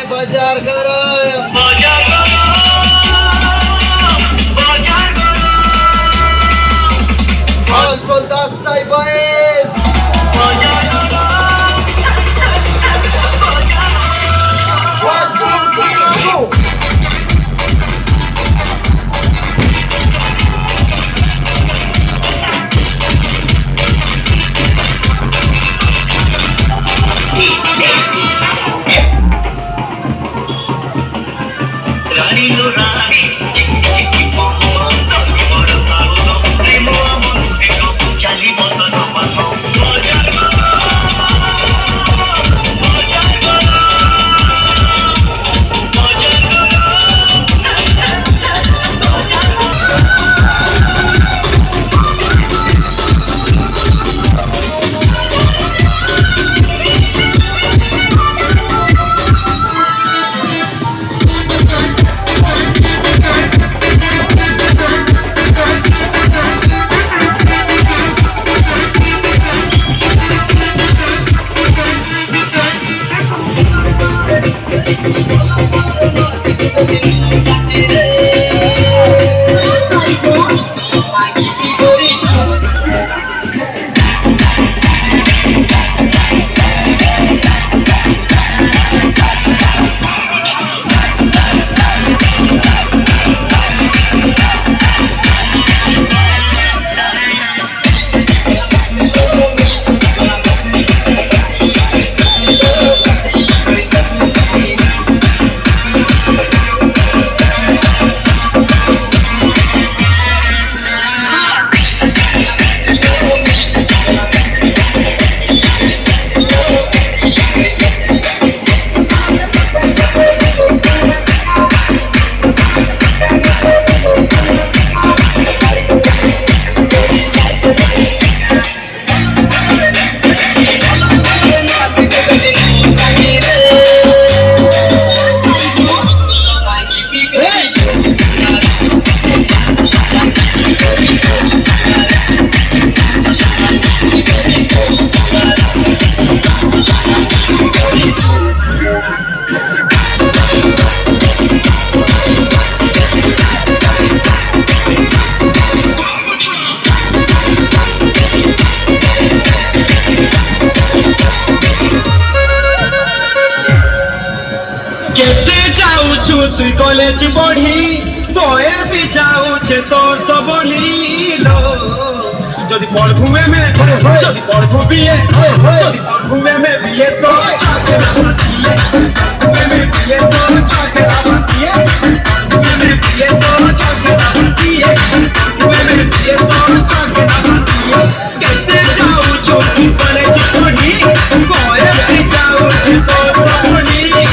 बाजार करो बाजार करो बाजार करो Soldat Saibais बाजार करो One, two, three, go! रानी लो रानी चिक्की चिक्की बम बम दही बड़ा सारू दम प्रेम अमन देखो चाली बता नंबर हो बाजार करो बाजार करो बाजार करो তুই কলেজ পড়ি বয়স বি যাউছে তোর তো বলিলো যদি পড়বু এমে যদি পড়বু বিয়ে যদি পড়বু এমে বিয়ে তো ছাকে দিয়ে এমে বিয়ে তো ছাকে দিয়ে এমে বিয়ে তো ছাকে দিয়ে এমে বিয়ে তো ছাকে দিয়ে কেতে যাউছো তুই কলেজ পড়ি বয়স বি যাউছে তোর তো বলিলো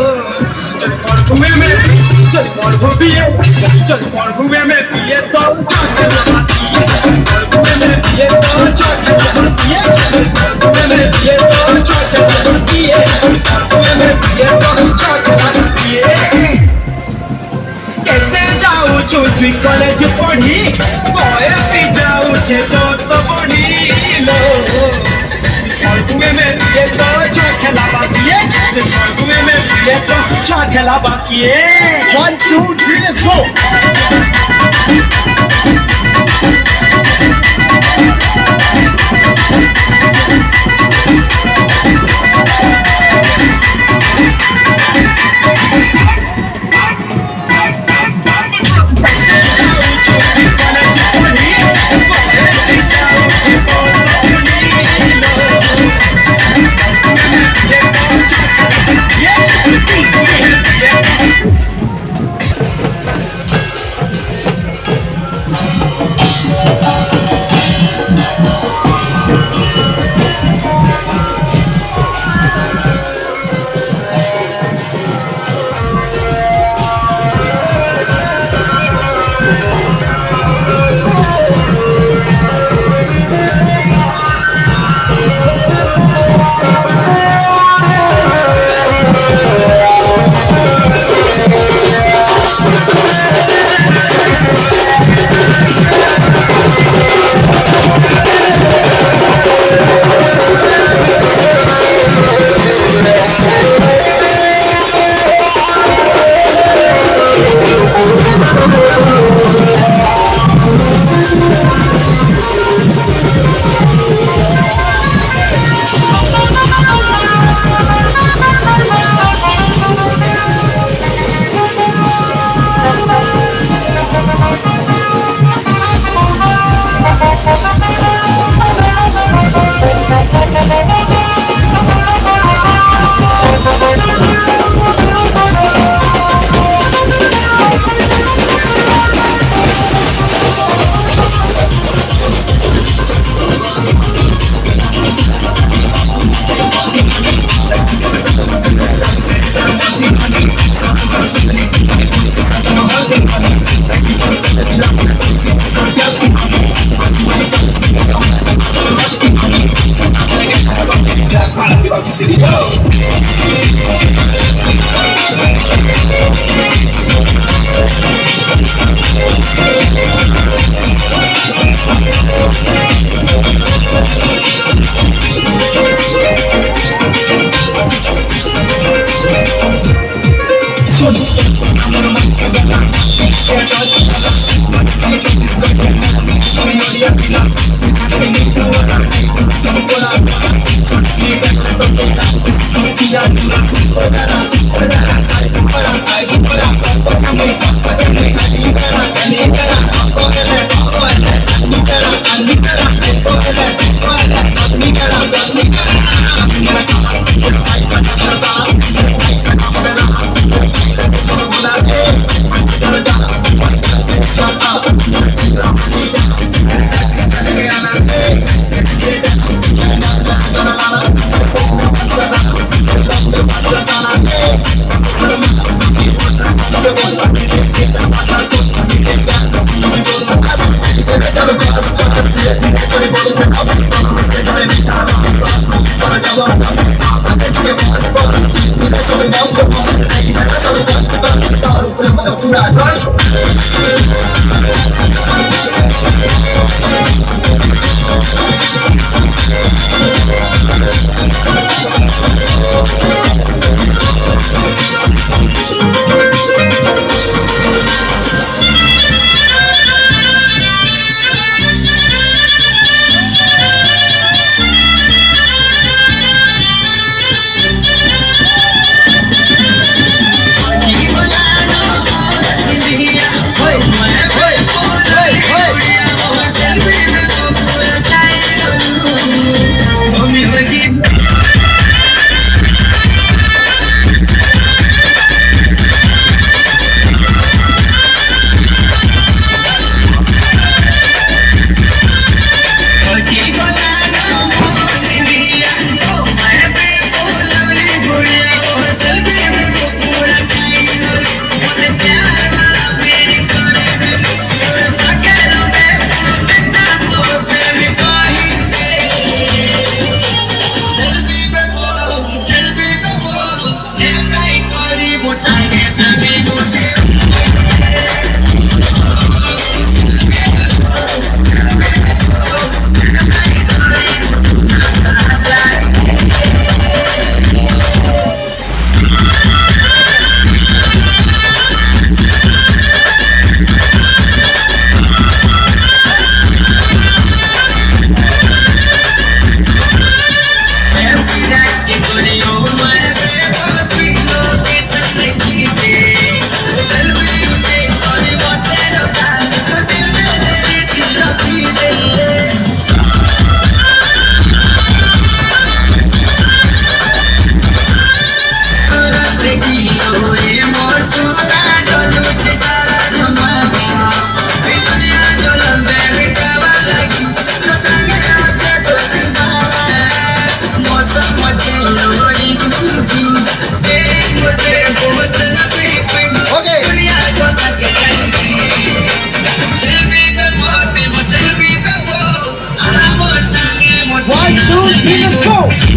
যদি পড়বু বিয়ে যদি পড়বু এমে বিয়ে তো ছাকে দিয়ে পড়বু এমে বিয়ে তো ছাকে দিয়ে পড়বু এমে বিয়ে তো ছাকে দিয়ে পড়বু এমে বিয়ে তো ছাকে দিয়ে কেতে যাউଛୁ তুই কলেজ পড়ি বয়স যাউছে তোর তো বড়িলো পড়বু এমে বিয়ে তো ছাকে দিয়ে পড়বু এমে বিয়ে তো ছাকে দিয়ে 1, 2, 3, let's go! One, two, three, let's go.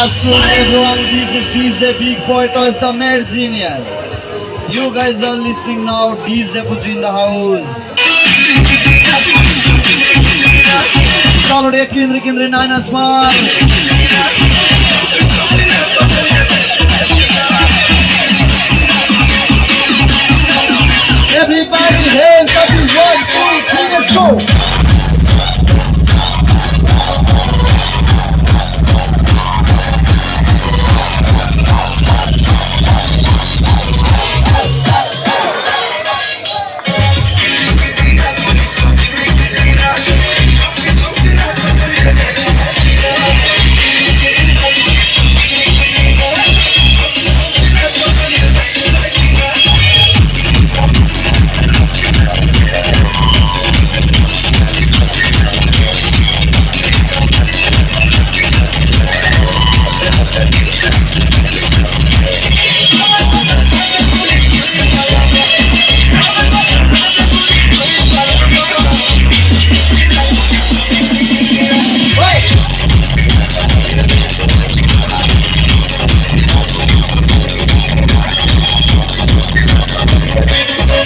afternoon, everyone. This is DJ Big Boy Toys, the Mad Genius. You guys are listening now. DJ Puji in the house. Solid Kindri Nine Asman. Everybody, hands up